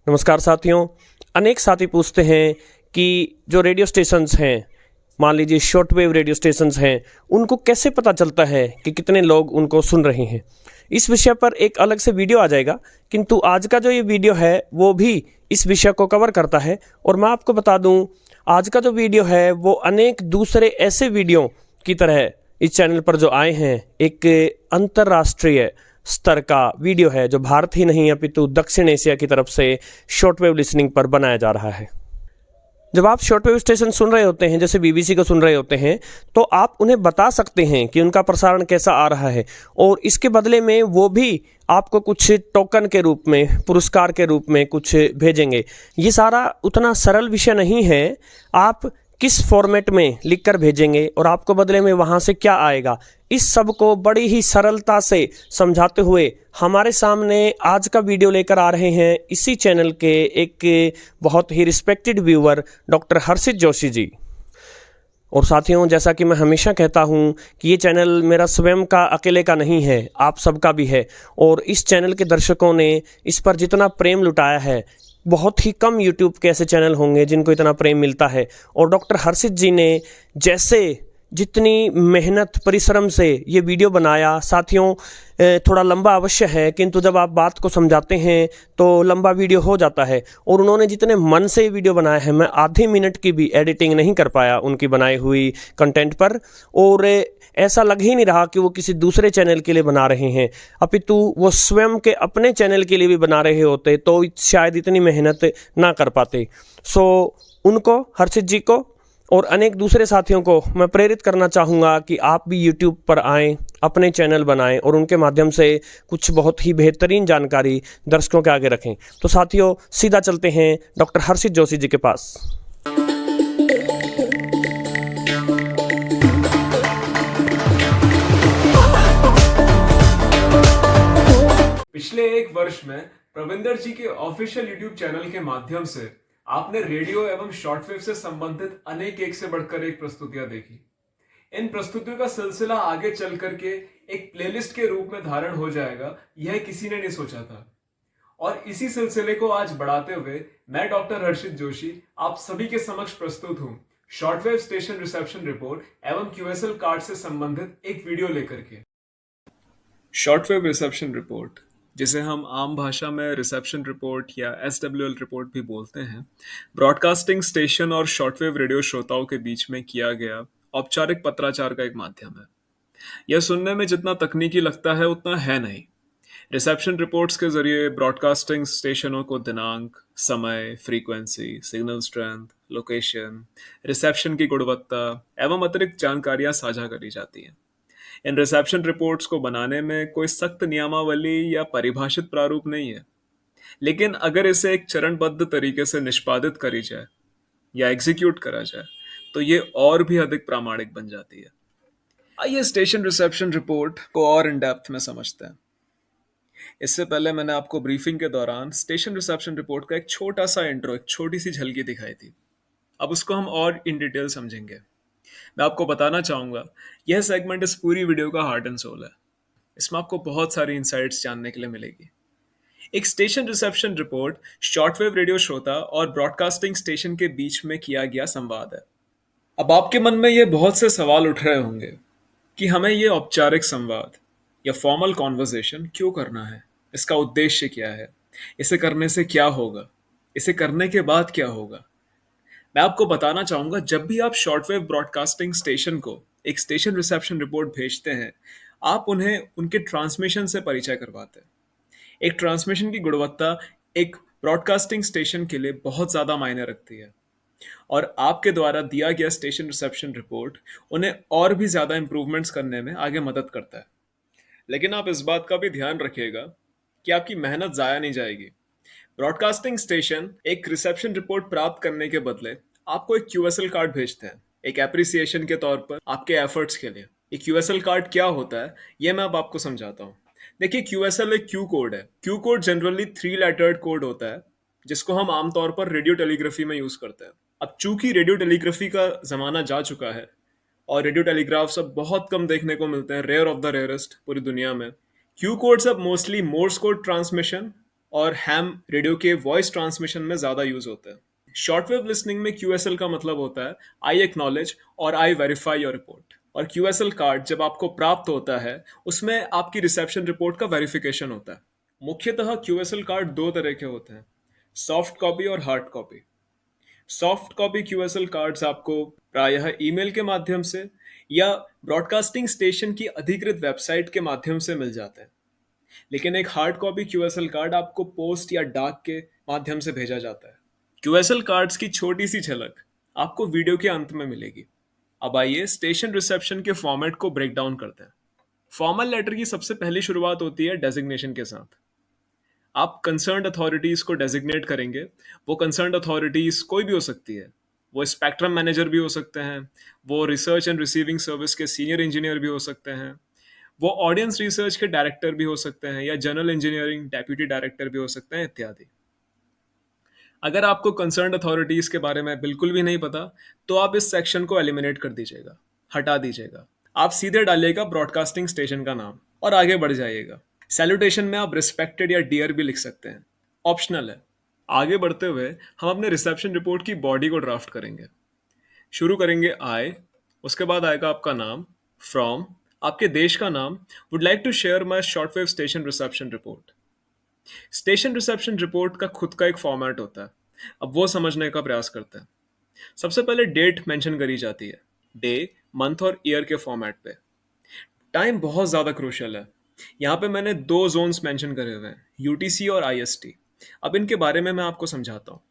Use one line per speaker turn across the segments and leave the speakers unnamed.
नमस्कार साथियों। अनेक साथी पूछते हैं कि जो रेडियो स्टेशंस हैं, मान लीजिए शॉर्ट वेव रेडियो स्टेशंस हैं, उनको कैसे पता चलता है कि कितने लोग उनको सुन रहे हैं। इस विषय पर एक अलग से वीडियो आ जाएगा, किंतु आज का जो ये वीडियो है वो भी इस विषय को कवर करता है। और मैं आपको बता दूं, आज का जो वीडियो है वो अनेक दूसरे ऐसे वीडियो की तरह इस चैनल पर जो आए हैं, एक अंतर्राष्ट्रीय स्तर का वीडियो है जो भारत ही नहीं अपितु दक्षिण एशिया की तरफ से शॉर्टवेव लिसनिंग पर बनाया जा रहा है। जब आप शॉर्टवेव स्टेशन सुन रहे होते हैं, जैसे बीबीसी को सुन रहे होते हैं, तो आप उन्हें बता सकते हैं कि उनका प्रसारण कैसा आ रहा है, और इसके बदले में वो भी आपको कुछ टोकन के रूप में, पुरस्कार के रूप में कुछ भेजेंगे। ये सारा उतना सरल विषय नहीं है। आप किस फॉर्मेट में लिखकर भेजेंगे और आपको बदले में वहाँ से क्या आएगा, इस सब को बड़ी ही सरलता से समझाते हुए हमारे सामने आज का वीडियो लेकर आ रहे हैं इसी चैनल के एक बहुत ही रिस्पेक्टेड व्यूअर डॉक्टर हर्षित जोशी जी। और साथियों, जैसा कि मैं हमेशा कहता हूँ कि ये चैनल मेरा स्वयं का अकेले का नहीं है, आप सबका भी है। और इस चैनल के दर्शकों ने इस पर जितना प्रेम लुटाया है, बहुत ही कम यूट्यूब के ऐसे चैनल होंगे जिनको इतना प्रेम मिलता है। और डॉक्टर हर्षित जी ने जैसे जितनी मेहनत परिश्रम से ये वीडियो बनाया, साथियों थोड़ा लंबा अवश्य है, किंतु जब आप बात को समझाते हैं तो लंबा वीडियो हो जाता है। और उन्होंने जितने मन से ये वीडियो बनाया है, मैं आधे मिनट की भी एडिटिंग नहीं कर पाया उनकी बनाई हुई कंटेंट पर। और ऐसा लग ही नहीं रहा कि वो किसी दूसरे चैनल के लिए बना रहे हैं, अपितु वो स्वयं के अपने चैनल के लिए भी बना रहे होते तो शायद इतनी मेहनत ना कर पाते। सो उनको, हर्षित जी को और अनेक दूसरे साथियों को मैं प्रेरित करना चाहूँगा कि आप भी यूट्यूब पर आएँ, अपने चैनल बनाएं और उनके माध्यम से कुछ बहुत ही बेहतरीन जानकारी दर्शकों के आगे रखें। तो साथियों, सीधा चलते हैं डॉक्टर हर्षित जोशी जी के पास।
पिछले एक वर्ष में प्रविंदर जी के ऑफिशियल यूट्यूब चैनल के माध्यम से आपने रेडियो एवं शॉर्टवेव से संबंधित अनेक एक से बढ़कर एक प्रस्तुतियां देखी। इन प्रस्तुतियों का सिलसिला आगे चल करके एक प्लेलिस्ट के रूप में धारण हो जाएगा, यह किसी ने नहीं सोचा था। और इसी सिलसिले को आज बढ़ाते हुए मैं डॉक्टर हर्षित जोशी आप सभी के समक्ष प्रस्तुत हूं शॉर्टवेव स्टेशन रिसेप्शन रिपोर्ट एवं क्यूएसएल कार्ड से संबंधित एक वीडियो लेकर के। शॉर्टवेव रिसेप्शन रिपोर्ट, जिसे हम आम भाषा में रिसेप्शन रिपोर्ट या SWL रिपोर्ट भी बोलते हैं, ब्रॉडकास्टिंग स्टेशन और शॉर्टवेव रेडियो श्रोताओं के बीच में किया गया औपचारिक पत्राचार का एक माध्यम है। यह सुनने में जितना तकनीकी लगता है उतना है नहीं। रिसेप्शन रिपोर्ट्स के जरिए ब्रॉडकास्टिंग स्टेशनों को दिनांक, समय, frequency, signal strength, location, reception की गुणवत्ता एवं अतिरिक्त जानकारियां साझा करी जाती हैं। इन रिसेप्शन रिपोर्ट्स को बनाने में कोई सख्त नियमावली या परिभाषित प्रारूप नहीं है, लेकिन अगर इसे एक चरणबद्ध तरीके से निष्पादित करी जाए या एग्जीक्यूट करा जाए तो ये और भी अधिक प्रामाणिक बन जाती है। आइए स्टेशन रिसेप्शन रिपोर्ट को और इन डेप्थ में समझते हैं। इससे पहले मैंने आपको ब्रीफिंग के दौरान स्टेशन रिसेप्शन रिपोर्ट का एक छोटा सा इंट्रो, एक छोटी सी झलकी दिखाई थी। अब उसको हम और इन डिटेल समझेंगे। मैं आपको बताना चाहूंगा, यह सेगमेंट इस पूरी वीडियो का हार्ट एंड सोल है। इसमें आपको बहुत सारी इंसाइट्स जानने के लिए मिलेगी। एक station reception report shortwave radio श्रोता और ब्रॉडकास्टिंग स्टेशन के बीच में किया गया संवाद है। अब आपके मन में ये बहुत से सवाल उठ रहे होंगे कि हमें ये औपचारिक संवाद या फॉर्मल कॉन्वर्सेशन क्यों करना है, इसका उद्देश्य क्या है, इसे करने से क्या होगा, इसे करने के बाद क्या होगा। मैं आपको बताना चाहूंगा, जब भी आप शॉर्टवेव ब्रॉडकास्टिंग स्टेशन को एक स्टेशन रिसेप्शन रिपोर्ट भेजते हैं, आप उन्हें उनके ट्रांसमिशन से परिचय करवाते हैं। एक ट्रांसमिशन की गुणवत्ता एक ब्रॉडकास्टिंग स्टेशन के लिए बहुत ज़्यादा मायने रखती है, और आपके द्वारा दिया गया स्टेशन रिसेप्शन रिपोर्ट उन्हें और भी ज़्यादा इंप्रूवमेंट्स करने में आगे मदद करता है। लेकिन आप इस बात का भी ध्यान रखिएगा कि आपकी मेहनत ज़ाया नहीं जाएगी। ब्रॉडकास्टिंग स्टेशन एक रिसेप्शन रिपोर्ट प्राप्त करने के बदले आपको एक क्यूएसएल कार्ड भेजते हैं, एक एप्रिसिएशन के तौर पर आपके एफर्ट्स के लिए। ये क्यूएसएल कार्ड क्या होता है, ये मैं अब आपको समझाता हूँ। देखिए, क्यूएसएल एक क्यू कोड है। Q code generally 3 lettered code होता है, जिसको हम आमतौर पर रेडियो टेलीग्राफी में यूज करते हैं। अब चूंकि रेडियो टेलीग्राफी का जमाना जा चुका है और रेडियो टेलीग्राफ्स अब बहुत कम देखने को मिलते हैं, रेयर ऑफ द रेयरेस्ट पूरी दुनिया में, क्यू कोड्स अब मोस्टली मोर्स कोड ट्रांसमिशन और हैम रेडियो के वॉइस ट्रांसमिशन में ज़्यादा यूज़ होता है। शॉर्टवेव लिसनिंग में QSL का मतलब होता है आई एक्नॉलेज और आई वेरीफाई योर रिपोर्ट। और QSL कार्ड जब आपको प्राप्त होता है उसमें आपकी रिसेप्शन रिपोर्ट का वेरिफिकेशन होता है। मुख्यतः QSL कार्ड दो तरह के होते हैं, सॉफ्ट कॉपी और hard copy. Soft copy QSL cards आपको प्रायः ईमेल के माध्यम से या ब्रॉडकास्टिंग स्टेशन की अधिकृत वेबसाइट के माध्यम से मिल जाते हैं। लेकिन एक हार्ड कॉपी QSL कार्ड आपको पोस्ट या डाक के माध्यम से भेजा जाता है। QSL कार्ड्स की छोटी सी झलक आपको वीडियो के अंत में मिलेगी। अब आइए स्टेशन रिसेप्शन के फॉर्मेट को ब्रेक डाउन करते हैं। फॉर्मल लेटर की सबसे पहली शुरुआत होती है डेजिग्नेशन के साथ। आप कंसर्न्ड अथॉरिटीज को डेजिग्नेट करेंगे। वो कंसर्न्ड अथॉरिटीज कोई भी हो सकती है। वो स्पेक्ट्रम मैनेजर भी हो सकते हैं, वो रिसर्च एंड रिसीविंग सर्विस के सीनियर इंजीनियर भी हो सकते हैं, वो ऑडियंस रिसर्च के डायरेक्टर भी हो सकते हैं या जनरल इंजीनियरिंग डेप्यूटी डायरेक्टर भी हो सकते हैं इत्यादि। अगर आपको कंसर्न्ड अथॉरिटीज के बारे में बिल्कुल भी नहीं पता तो आप इस सेक्शन को एलिमिनेट कर दीजिएगा, हटा दीजिएगा। आप सीधे डालिएगा ब्रॉडकास्टिंग स्टेशन का नाम और आगे बढ़ जाइएगा। सैल्यूटेशन में आप रिस्पेक्टेड या डियर भी लिख सकते हैं, ऑप्शनल है। आगे बढ़ते हुए हम अपने रिसेप्शन रिपोर्ट की बॉडी को ड्राफ्ट करेंगे। शुरू करेंगे आई, उसके बाद आएगा आपका नाम, फ्रॉम, आपके देश का नाम, would like to share my shortwave station reception report. Station reception report का खुद का एक फॉर्मेट होता है। अब वो समझने का प्रयास करते हैं। सबसे पहले डेट मेंशन करी जाती है, डे, मंथ और ईयर के फॉर्मेट पे। टाइम बहुत ज़्यादा क्रूशियल है। यहाँ पे मैंने दो जोन्स मेंशन करे हुए हैं, यूटीसी और आईएसटी। अब इनके बारे में मैं आपको समझाता हूँ।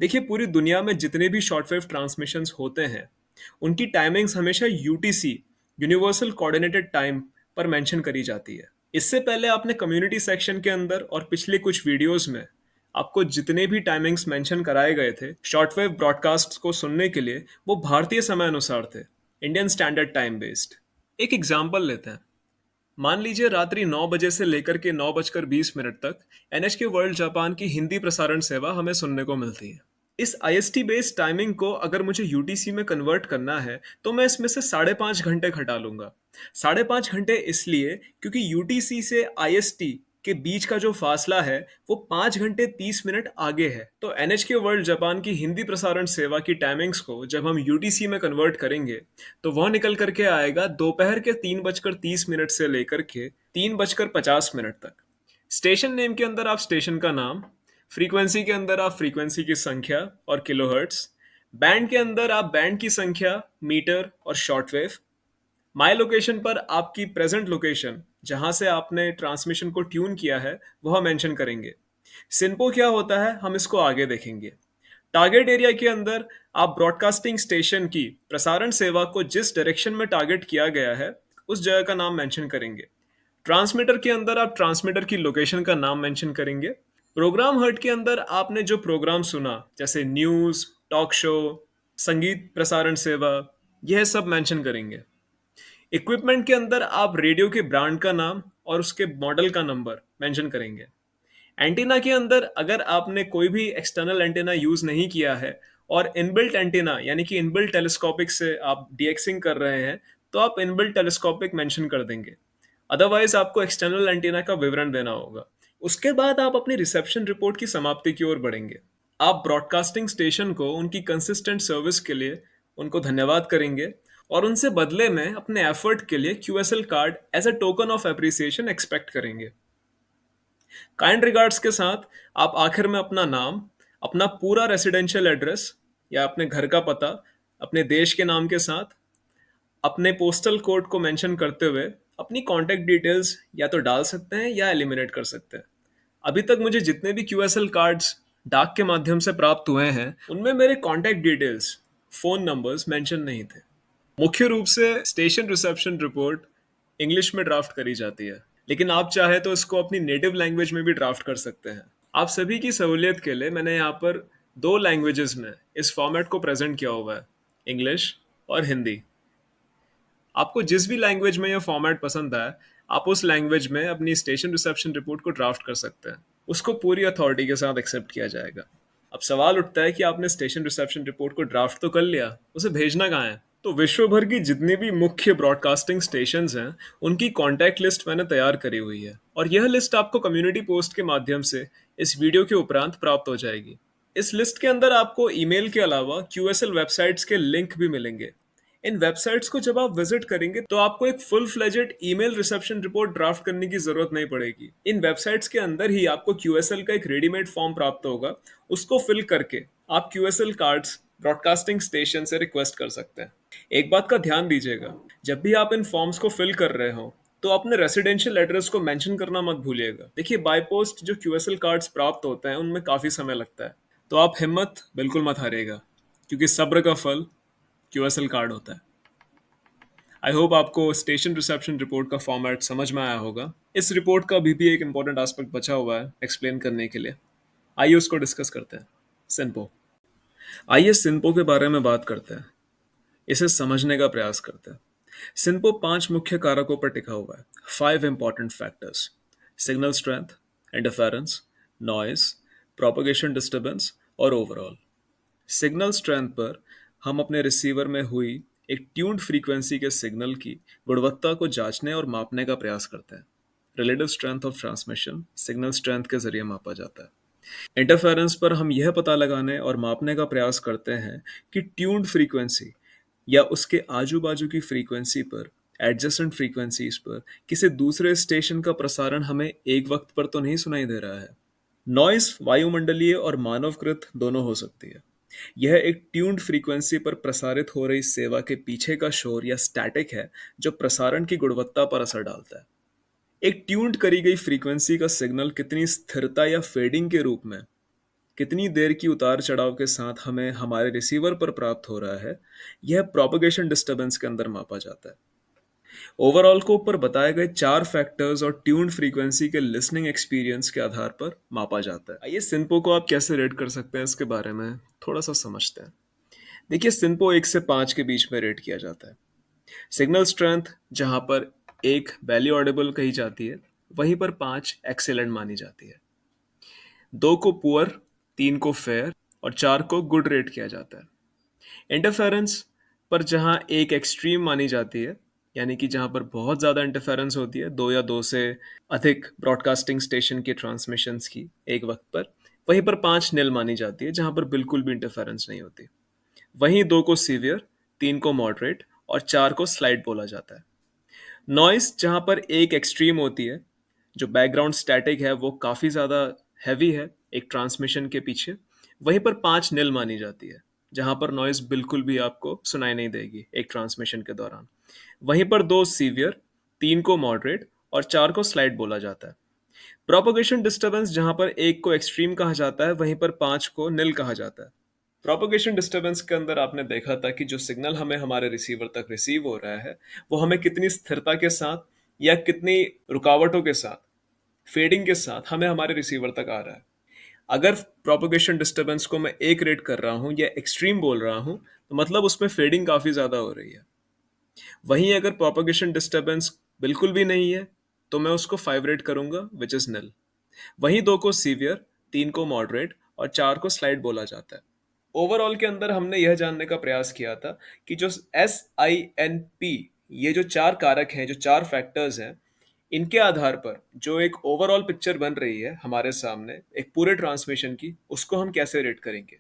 देखिए, पूरी दुनिया में जितने भी शॉर्टवेव ट्रांसमिशंस होते हैं उनकी टाइमिंग्स हमेशा यूटीसी, यूनिवर्सल कोऑर्डिनेटेड टाइम पर मेंशन करी जाती है। इससे पहले आपने कम्युनिटी सेक्शन के अंदर और पिछले कुछ वीडियोस में आपको जितने भी टाइमिंग्स मेंशन कराए गए थे शॉर्टवेव ब्रॉडकास्ट को सुनने के लिए, वो भारतीय समय अनुसार थे, इंडियन स्टैंडर्ड टाइम बेस्ड। एक एग्जाम्पल लेते हैं। मान लीजिए रात्रि 9 बजे से लेकर के 9:20 तक NHK वर्ल्ड जापान की हिंदी प्रसारण सेवा हमें सुनने को मिलती है। इस IST बेस्ड टाइमिंग को अगर मुझे UTC में कन्वर्ट करना है तो मैं इसमें से 5.5 घंटे घटा लूंगा। 5.5 घंटे इसलिए क्योंकि UTC से IST के बीच का जो फासला है वो 5 घंटे 30 मिनट आगे है। तो NHK वर्ल्ड जापान की हिंदी प्रसारण सेवा की टाइमिंग्स को जब हम UTC में कन्वर्ट करेंगे तो वह निकल करके आएगा दोपहर के 3:30 से लेकर के 3:50 तक। स्टेशन नेम के अंदर आप स्टेशन का नाम, फ्रीक्वेंसी के अंदर आप फ्रीक्वेंसी की संख्या और किलोहर्ट्ज, बैंड के अंदर आप बैंड की संख्या, मीटर और शॉर्टवेव, माई लोकेशन पर आपकी प्रेजेंट लोकेशन जहां से आपने ट्रांसमिशन को ट्यून किया है वह मेंशन करेंगे। सिंपो क्या होता है हम इसको आगे देखेंगे। टारगेट एरिया के अंदर आप ब्रॉडकास्टिंग स्टेशन की प्रसारण सेवा को जिस डायरेक्शन में टारगेट किया गया है उस जगह का नाम मेंशन करेंगे। ट्रांसमीटर के अंदर आप ट्रांसमीटर की लोकेशन का नाम मेंशन करेंगे। प्रोग्राम हर्ट के अंदर आपने जो प्रोग्राम सुना जैसे न्यूज, टॉक शो, संगीत प्रसारण सेवा, यह सब मेंशन करेंगे। इक्विपमेंट के अंदर आप रेडियो के ब्रांड का नाम और उसके मॉडल का नंबर मेंशन करेंगे। एंटीना के अंदर अगर आपने कोई भी एक्सटर्नल एंटीना यूज नहीं किया है और इनबिल्ट एंटीना यानी कि इनबिल्ट टेलीस्कोपिक से आप डीएक्सिंग कर रहे हैं तो आप इनबिल्ट टेलीस्कोपिक मेंशन कर देंगे। अदरवाइज आपको एक्सटर्नल एंटीना का विवरण देना होगा। उसके बाद आप अपनी रिसेप्शन रिपोर्ट की समाप्ति की ओर बढ़ेंगे। आप ब्रॉडकास्टिंग स्टेशन को उनकी कंसिस्टेंट सर्विस के लिए उनको धन्यवाद करेंगे और उनसे बदले में अपने एफर्ट के लिए QSL card as a token of appreciation expect करेंगे। काइंड रिगार्ड्स के साथ आप आखिर में अपना नाम, अपना पूरा रेसिडेंशियल एड्रेस या अपने घर का पता, अपने देश के नाम के साथ अपने पोस्टल कोड को मेंशन करते हुए अपनी कांटेक्ट डिटेल्स या तो डाल सकते हैं या एलिमिनेट कर सकते हैं। अभी तक मुझे जितने भी QSL कार्ड्स डाक के माध्यम से प्राप्त हुए हैं उनमें मेरे contact details, phone numbers mention नहीं थे। मुख्य रूप से स्टेशन रिसेप्शन रिपोर्ट इंग्लिश में ड्राफ्ट करी जाती है, लेकिन आप चाहे तो इसको अपनी नेटिव लैंग्वेज में भी ड्राफ्ट कर सकते हैं। आप सभी की सहूलियत के लिए मैंने यहाँ पर दो लैंग्वेजेस में इस फॉर्मेट को प्रेजेंट किया हुआ है, इंग्लिश और हिंदी। आपको जिस भी लैंग्वेज में यह फॉर्मेट पसंद आए आप उस लैंग्वेज में अपनी स्टेशन रिसेप्शन रिपोर्ट को ड्राफ्ट कर सकते हैं। उसको पूरी अथॉरिटी के साथ एक्सेप्ट किया जाएगा। अब सवाल उठता है कि आपने स्टेशन रिसेप्शन रिपोर्ट को ड्राफ्ट तो कर लिया, उसे भेजना कहाँ है? तो विश्व भर की जितनी भी मुख्य ब्रॉडकास्टिंग स्टेशंस हैं उनकी कॉन्टैक्ट लिस्ट मैंने तैयार करी हुई है। और यह लिस्ट आपको कम्युनिटी पोस्ट के माध्यम से इस वीडियो के उपरांत प्राप्त हो जाएगी। इस लिस्ट के अंदर आपको ईमेल के अलावा QSL वेबसाइट्स के लिंक भी मिलेंगे। इन वेबसाइट्स को जब आप विजिट करेंगे तो आपको एक full fledged email reception report draft करने की जरूरत नहीं पड़ेगी। इन वेबसाइट्स के अंदर ही आपको QSL का एक रेडीमेड फॉर्म प्राप्त होगा। उसको फिल करके आप QSL कार्ड्स ब्रॉडकास्टिंग स्टेशन से रिक्वेस्ट कर सकते हैं। एक बात का ध्यान दीजिएगा, जब भी आप इन फॉर्म्स को फिल कर रहे हो तो अपने रेसिडेंशियल एड्रेस को मेंशन करना मत भूलिएगा। देखिए, बाय पोस्ट जो QSL कार्ड्स प्राप्त होते हैं उनमें काफ़ी समय लगता है, तो आप हिम्मत बिल्कुल मत हारिएगा, क्योंकि सब्र का फल QSL कार्ड होता है। आई होप आपको स्टेशन रिसेप्शन रिपोर्ट का फॉर्मेट समझ में आया होगा। इस रिपोर्ट का अभी भी एक इंपॉर्टेंट एस्पेक्ट बचा हुआ है एक्सप्लेन करने के लिए। आइए उसको डिस्कस करते हैं। सिंपो। आइए सिंपो के बारे में बात करते हैं, इसे समझने का प्रयास करते हैं। सिंपो 5 मुख्य कारकों पर टिका हुआ है। 5 important factors: signal strength, interference, noise, propagation disturbance और ओवरऑल। सिग्नल स्ट्रेंथ पर हम अपने रिसीवर में हुई एक ट्यून्ड फ्रीक्वेंसी के सिग्नल की गुणवत्ता को जांचने और मापने का प्रयास करते हैं। Relative strength of transmission signal strength के जरिए मापा जाता है। इंटरफेरेंस पर हम यह पता लगाने और मापने का प्रयास करते हैं कि ट्यून्ड फ्रीक्वेंसी या उसके आजू बाजू की फ्रीक्वेंसी पर, एडजेसेंट फ्रीक्वेंसीज पर किसी दूसरे स्टेशन का प्रसारण हमें एक वक्त पर तो नहीं सुनाई दे रहा है। नॉइस वायुमंडलीय और मानवकृत दोनों हो सकती है। यह एक ट्यून्ड फ्रीक्वेंसी पर प्रसारित हो रही सेवा के पीछे का शोर या स्टैटिक है, जो प्रसारण की गुणवत्ता पर असर डालता है। एक ट्यून्ड करी गई फ्रीक्वेंसी का सिग्नल कितनी स्थिरता या फेडिंग के रूप में, कितनी देर की उतार चढ़ाव के साथ हमें हमारे रिसीवर पर प्राप्त हो रहा है, यह प्रोपगेशन डिस्टर्बेंस के अंदर मापा जाता है। ओवरऑल को ऊपर बताए गए 4 फैक्टर्स और ट्यून्ड फ्रीक्वेंसी के लिसनिंग एक्सपीरियंस के आधार पर मापा जाता है। आइए सिंपो को आप कैसे रेट कर सकते हैं इसके बारे में थोड़ा सा समझते हैं। देखिए, सिंपो 1 से 5 के बीच में रेट किया जाता है। सिग्नल स्ट्रेंथ जहां पर 1 वैल्यू ऑडिबल कही जाती है, वहीं पर 5 एक्सीलेंट मानी जाती है। 2 को पुअर, 3 को फेयर और 4 को गुड रेट किया जाता है। इंटरफेरेंस पर जहां 1 एक्सट्रीम मानी जाती है, यानी कि जहां पर बहुत ज़्यादा इंटरफेरेंस होती है, 2 या 2 से अधिक ब्रॉडकास्टिंग स्टेशन के ट्रांसमिशंस की एक वक्त पर, वहीं पर 5 निल मानी जाती है, जहां पर बिल्कुल भी इंटरफेरेंस नहीं होती। वहीं 2 को सीवियर, 3 को मॉडरेट और 4 को स्लाइड बोला जाता है। नॉइस जहां पर 1 एक्सट्रीम होती है, जो बैकग्राउंड स्टैटिक है वो काफ़ी ज़्यादा हैवी है एक ट्रांसमिशन के पीछे, वहीं पर 5 निल मानी जाती है, जहां पर नॉइस बिल्कुल भी आपको सुनाई नहीं देगी एक ट्रांसमिशन के दौरान। वहीं पर 2 सीवियर, 3 को मॉडरेट और 4 को स्लाइड बोला जाता है। प्रोपगेशन डिस्टर्बेंस जहां पर 1 को एक्सट्रीम कहा जाता है, वहीं पर 5 को निल कहा जाता है। प्रोपगेशन डिस्टर्बेंस के अंदर आपने देखा था कि जो सिग्नल हमें हमारे रिसीवर तक रिसीव हो रहा है, वो हमें कितनी स्थिरता के साथ या कितनी रुकावटों के साथ, फेडिंग के साथ हमें हमारे रिसीवर तक आ रहा है। अगर प्रोपगेशन डिस्टर्बेंस को मैं 1 रेट कर रहा हूँ या एक्सट्रीम बोल रहा हूँ, तो मतलब उसमें फेडिंग काफ़ी ज़्यादा हो रही है। वहीं अगर प्रोपगेशन डिस्टर्बेंस बिल्कुल भी नहीं है, तो मैं उसको 5 रेट करूंगा, विच इज़ निल। वहीं 2 को सीवियर, 3 को मॉडरेट और 4 को स्लाइड बोला जाता है। ओवरऑल के अंदर हमने यह जानने का प्रयास किया था कि जो SINP, ये जो 4 कारक हैं, जो 4 फैक्टर्स हैं, इनके आधार पर जो एक ओवरऑल पिक्चर बन रही है हमारे सामने एक पूरे ट्रांसमिशन की, उसको हम कैसे रेट करेंगे।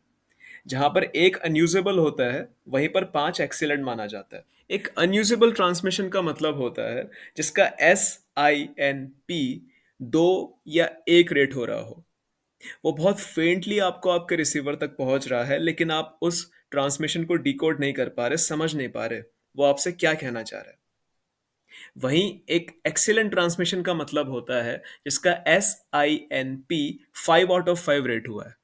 जहां पर 1 अनयूजेबल होता है, वहीं पर 5 एक्सीलेंट माना जाता है। एक अनयूजेबल ट्रांसमिशन का मतलब होता है जिसका SINP 2 या 1 रेट हो रहा हो। वो बहुत फेंटली आपको आपके रिसीवर तक पहुंच रहा है, लेकिन आप उस ट्रांसमिशन को डिकोड नहीं कर पा रहे, समझ नहीं पा रहे वो आपसे क्या कहना चाह रहा है। वहीं एक एक्सीलेंट ट्रांसमिशन का मतलब होता है जिसका SINP 5 आउट ऑफ 5 रेट हुआ है।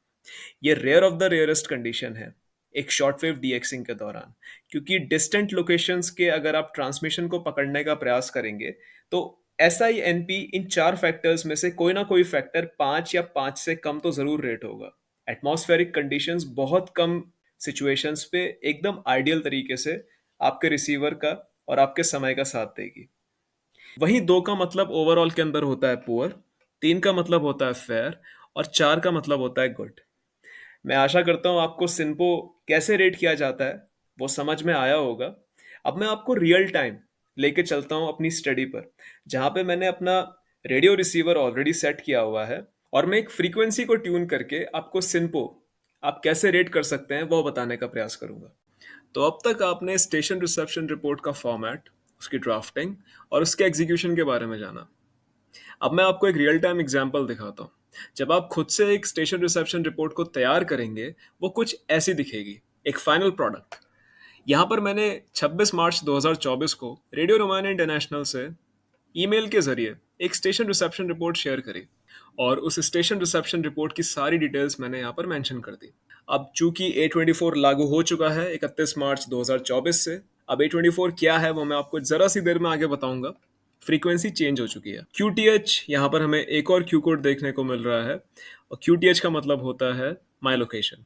ये rare of the rarest condition है एक शॉर्टवेव डीएक्सिंग के दौरान, क्योंकि डिस्टेंट लोकेशंस के अगर आप ट्रांसमिशन को पकड़ने का प्रयास करेंगे तो SINP इन 4 फैक्टर्स में से कोई ना कोई फैक्टर 5 या 5 से कम तो जरूर रेट होगा। एटमॉस्फेरिक कंडीशंस बहुत कम सिचुएशंस पे एकदम आइडियल तरीके से आपके रिसीवर का और आपके समय का साथ देगी। वहीं 2 का मतलब ओवरऑल के अंदर होता है पुअर, 3 का मतलब होता है फेयर और 4 का मतलब होता है गुड। मैं आशा करता हूँ आपको सिंपो कैसे रेट किया जाता है वो समझ में आया होगा। अब मैं आपको रियल टाइम लेके चलता हूँ अपनी स्टडी पर, जहाँ पे मैंने अपना रेडियो रिसीवर ऑलरेडी सेट किया हुआ है और मैं एक फ्रीक्वेंसी को ट्यून करके आपको सिंपो आप कैसे रेट कर सकते हैं वो बताने का प्रयास करूंगा। तो अब तक आपने स्टेशन रिसेप्शन रिपोर्ट का फॉर्मेट, उसकी ड्राफ्टिंग और उसके एग्जीक्यूशन के बारे में जाना। अब मैं आपको एक रियल टाइम एग्जांपल दिखाता हूँ। जब आप खुद से एक स्टेशन रिसेप्शन रिपोर्ट को तैयार करेंगे, वो कुछ ऐसी दिखेगी, एक फाइनल प्रोडक्ट। यहाँ पर मैंने 26 मार्च 2024 को रेडियो रोमानिया इंटरनेशनल से ईमेल के जरिए एक स्टेशन रिसेप्शन रिपोर्ट शेयर करी और उस स्टेशन रिसेप्शन रिपोर्ट की सारी डिटेल्स मैंने यहाँ पर मेंशन कर दी। अब चूंकि A24 लागू हो चुका है 31 मार्च 2024 से, अब A24 क्या है वो मैं आपको जरा सी देर में आगे बताऊंगा। फ्रीक्वेंसी चेंज हो चुकी है। QTH, यहाँ पर हमें एक और क्यू कोड देखने को मिल रहा है और QTH का मतलब होता है माई लोकेशन।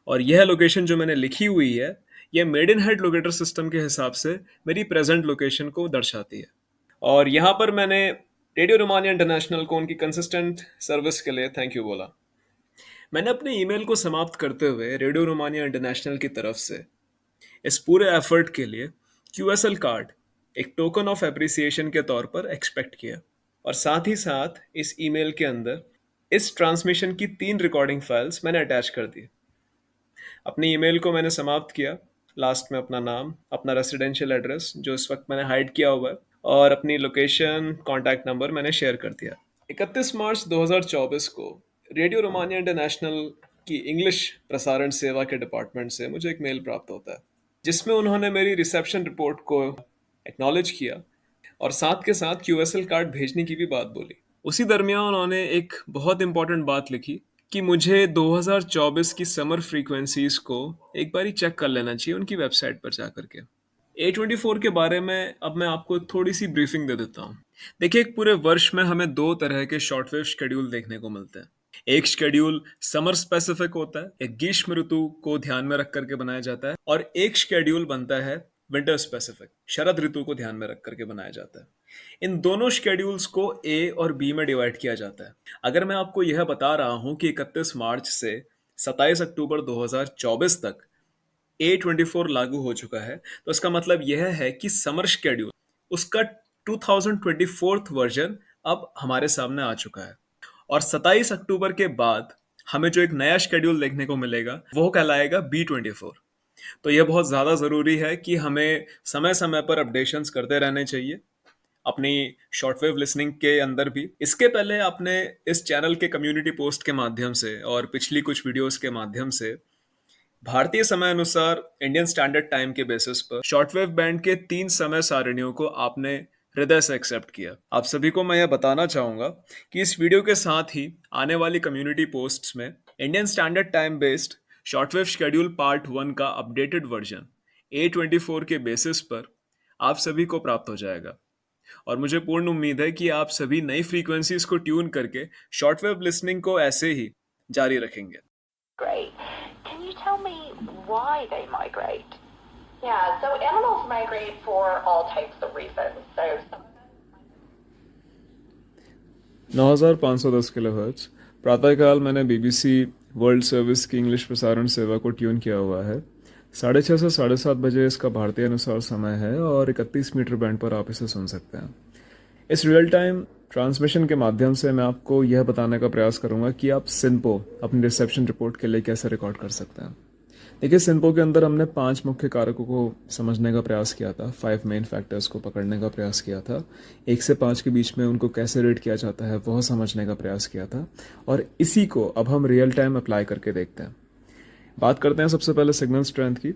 और यह लोकेशन जो मैंने लिखी हुई है, यह made in head locator system के हिसाब से मेरी प्रेजेंट लोकेशन को दर्शाती है। और यहाँ पर मैंने रेडियो रोमानिया इंटरनेशनल को उनकी कंसिस्टेंट सर्विस के लिए थैंक यू बोला। मैंने अपने ईमेल को समाप्त करते हुए रेडियो रोमानिया इंटरनेशनल की तरफ से इस पूरे एफर्ट के लिए QSL कार्ड, एक टोकन ऑफ एप्रिसिएशन के तौर पर एक्सपेक्ट किया। और साथ ही साथ इस ईमेल के अंदर इस ट्रांसमिशन की 3 रिकॉर्डिंग फाइल्स मैंने अटैच कर दी। अपनी ईमेल को मैंने समाप्त किया, लास्ट में अपना नाम, अपना रेसिडेंशियल एड्रेस जो इस वक्त मैंने हाइड किया हुआ है और अपनी लोकेशन, कॉन्टैक्ट नंबर मैंने शेयर कर दिया। 31 मार्च 2024 को रेडियो रोमानिया इंटरनेशनल की इंग्लिश प्रसारण सेवा के डिपार्टमेंट से मुझे एक मेल प्राप्त होता है जिसमें उन्होंने मेरी रिसेप्शन रिपोर्ट को एक्नॉलेज किया और साथ के साथ QSL कार्ड भेजने की भी बात बोली। उसी दरमियान उन्होंने एक बहुत इंपॉर्टेंट बात लिखी कि मुझे 2024 की समर फ्रीक्वेंसीज को एक बार ही चेक कर लेना चाहिए उनकी वेबसाइट पर जाकर के। A24 के बारे में अब मैं आपको थोड़ी सी ब्रीफिंग दे देता हूँ। देखिए, एक पूरे वर्ष में हमें 2 तरह के शॉर्टवेव शेड्यूल देखने को मिलते हैं। एक शेड्यूल समर स्पेसिफिक होता है, एक ग्रीष्म ऋतु को ध्यान में रख करके बनाया जाता है, और एक शेड्यूल बनता है विंटर स्पेसिफिक, शरद ऋतु को ध्यान में रख करके बनाया जाता है। इन दोनों शेड्यूल्स को A और B में डिवाइड किया जाता है। अगर मैं आपको यह बता रहा हूं कि 31 मार्च से 27 अक्टूबर 2024 तक A24 लागू हो चुका है, तो इसका मतलब यह है कि समर शेड्यूल, उसका 2024 वर्जन अब हमारे सामने आ चुका है। और 27 अक्टूबर के बाद हमें जो एक नया शेड्यूल देखने को मिलेगा वो कहलाएगा B24। तो यह बहुत ज़्यादा ज़रूरी है कि हमें समय समय पर अपडेशंस करते रहने चाहिए अपनी शॉर्टवेव लिसनिंग के अंदर भी। इसके पहले आपने इस चैनल के कम्युनिटी पोस्ट के माध्यम से और पिछली कुछ वीडियोस के माध्यम से भारतीय समय अनुसार इंडियन स्टैंडर्ड टाइम के बेसिस पर शॉर्टवेव बैंड के 3 समय सारणियों को आपने हृदय से एक्सेप्ट किया। आप सभी को मैं यह बताना चाहूंगा कि इस वीडियो के साथ ही आने वाली कम्युनिटी पोस्ट्स में Indian standard time based shortwave schedule part 1 का अपडेटेड वर्जन A24 के बेसिस पर आप सभी को प्राप्त हो जाएगा। और मुझे पूर्ण उम्मीद है कि आप सभी नई फ्रीक्वेंसीज को ट्यून करके शॉर्टवेव लिसनिंग को ऐसे ही जारी रखेंगे।
Great. Can you tell me why they migrate? Yeah, so animals migrate for all types of reasons. So some
9510 kilohertz प्रातःकाल मैंने BBC वर्ल्ड सर्विस की इंग्लिश प्रसारण सेवा को ट्यून किया हुआ है। 6:30 से 7:30 बजे इसका भारतीय अनुसार समय है और 31 मीटर बैंड पर आप इसे सुन सकते हैं। इस रियल टाइम ट्रांसमिशन के माध्यम से मैं आपको यह बताने का प्रयास करूंगा कि आप सिंपो अपनी रिसेप्शन रिपोर्ट के लिए कैसे रिकॉर्ड कर सकते हैं। देखिए, सिंपो के अंदर हमने 5 मुख्य कारकों को समझने का प्रयास किया था, 5 मेन फैक्टर्स को पकड़ने का प्रयास किया था, 1 से 5 के बीच में उनको कैसे रेट किया जाता है वह समझने का प्रयास किया था, और इसी को अब हम रियल टाइम अप्लाई करके देखते हैं। बात करते हैं सबसे पहले सिग्नल स्ट्रेंथ की।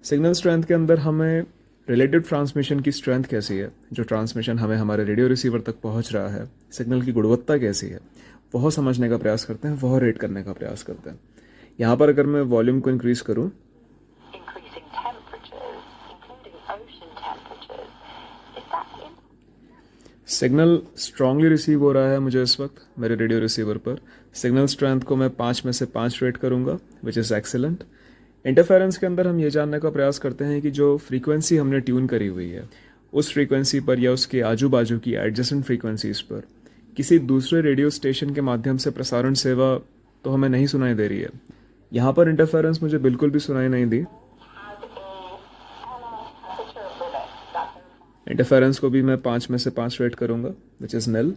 सिग्नल स्ट्रेंथ के अंदर हमें रिलेटिव ट्रांसमिशन की स्ट्रेंथ कैसी है, जो ट्रांसमिशन हमें हमारे रेडियो रिसीवर तक पहुंच रहा है, सिग्नल की गुणवत्ता कैसी है, वह समझने का प्रयास करते हैं, वह रेट करने का प्रयास करते हैं। यहाँ पर अगर मैं वॉल्यूम को इंक्रीज करूँ,
increasing temperatures, including ocean temperatures, is that in?
Signal strongly receive हो रहा है मुझे इस वक्त मेरे रेडियो रिसीवर पर। सिग्नल स्ट्रेंथ को मैं 5 में से 5 रेट करूँगा, विच इज़ एक्सीलेंट। इंटरफेरेंस के अंदर हम ये जानने का प्रयास करते हैं कि जो फ्रीक्वेंसी हमने ट्यून करी हुई है उस फ्रीक्वेंसी पर या उसके आजू बाजू की एडजेसेंट फ्रीक्वेंसीज पर किसी दूसरे रेडियो स्टेशन के माध्यम से प्रसारण सेवा तो हमें नहीं सुनाई दे रही है। यहाँ पर इंटरफेरेंस मुझे बिल्कुल भी सुनाई नहीं दी। इंटरफेरेंस को भी मैं 5 में से 5 रेट करूँगा, विच इज़ निल।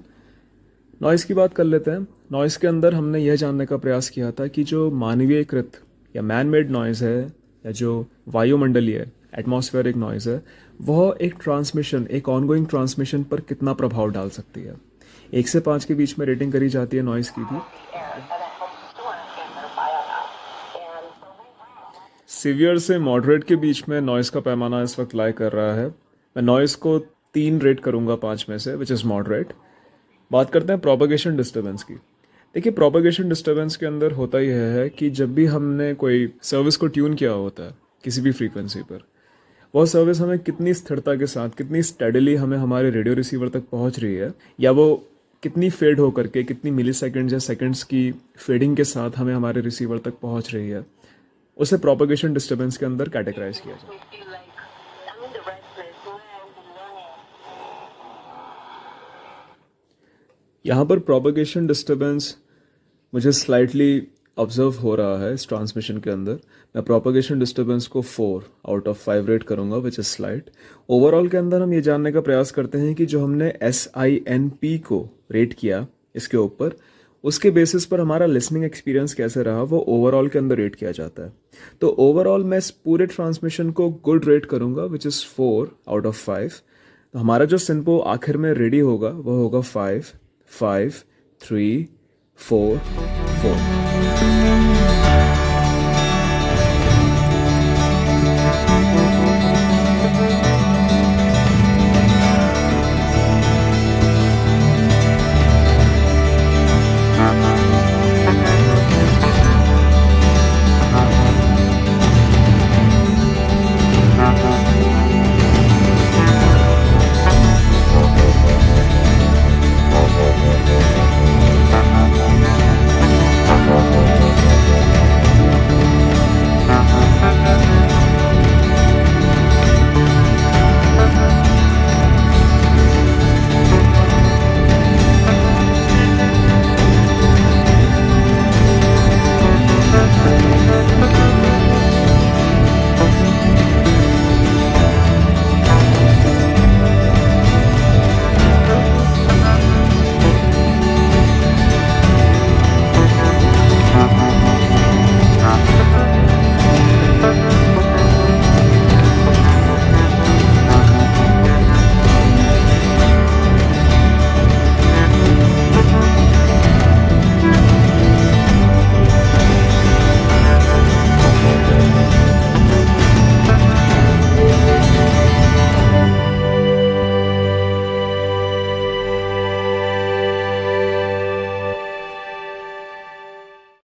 नॉइस की बात कर लेते हैं। नॉइस के अंदर हमने यह जानने का प्रयास किया था कि जो मानवीयकृत या मैन मेड नॉइज़ है या जो वायुमंडलीय एटमॉस्फेरिक नॉइज़ है वह एक ट्रांसमिशन, एक ऑनगोइंग ट्रांसमिशन पर कितना प्रभाव डाल सकती है। 1 से 5 के बीच में रेटिंग करी जाती है नॉइज़ की भी। सीवियर से मॉडरेट के बीच में नॉइज़ का पैमाना इस वक्त लाई कर रहा है। मैं नॉइज़ को 3 रेट करूँगा 5 में से, विच इज़ मॉडरेट। बात करते हैं प्रोपगेशन डिस्टर्बेंस की। देखिए, प्रोपगेशन डिस्टर्बेंस के अंदर होता यह है कि जब भी हमने कोई सर्विस को ट्यून किया होता है किसी भी फ्रीक्वेंसी पर, वह सर्विस हमें कितनी स्थिरता के साथ, कितनी स्टेडली हमें हमारे रेडियो रिसीवर तक पहुंच रही है, या वो कितनी फेड होकर के, कितनी मिली सेकेंड्स या सेकेंड्स की फेडिंग के साथ हमें हमारे रिसीवर तक पहुंच रही है, उसे प्रोपगेशन डिस्टर्बेंस के अंदर कैटेगराइज किया जाए। यहाँ पर प्रोपगेशन डिस्टर्बेंस मुझे स्लाइटली ऑब्जर्व हो रहा है इस ट्रांसमिशन के अंदर। मैं प्रोपगेशन डिस्टर्बेंस को 4 आउट ऑफ 5 रेट करूँगा, विच इज़ स्लाइट। ओवरऑल के अंदर हम ये जानने का प्रयास करते हैं कि जो हमने SINP को रेट किया इसके ऊपर, उसके बेसिस पर हमारा लिसनिंग एक्सपीरियंस कैसे रहा वो ओवरऑल के अंदर रेट किया जाता है। तो ओवरऑल मैं इस पूरे ट्रांसमिशन को गुड रेट करूँगा, विच इज़ 4 आउट ऑफ 5। तो हमारा जो सिंपो आखिर में रेडी होगा वो होगा 5, 5, 3, 4, 4।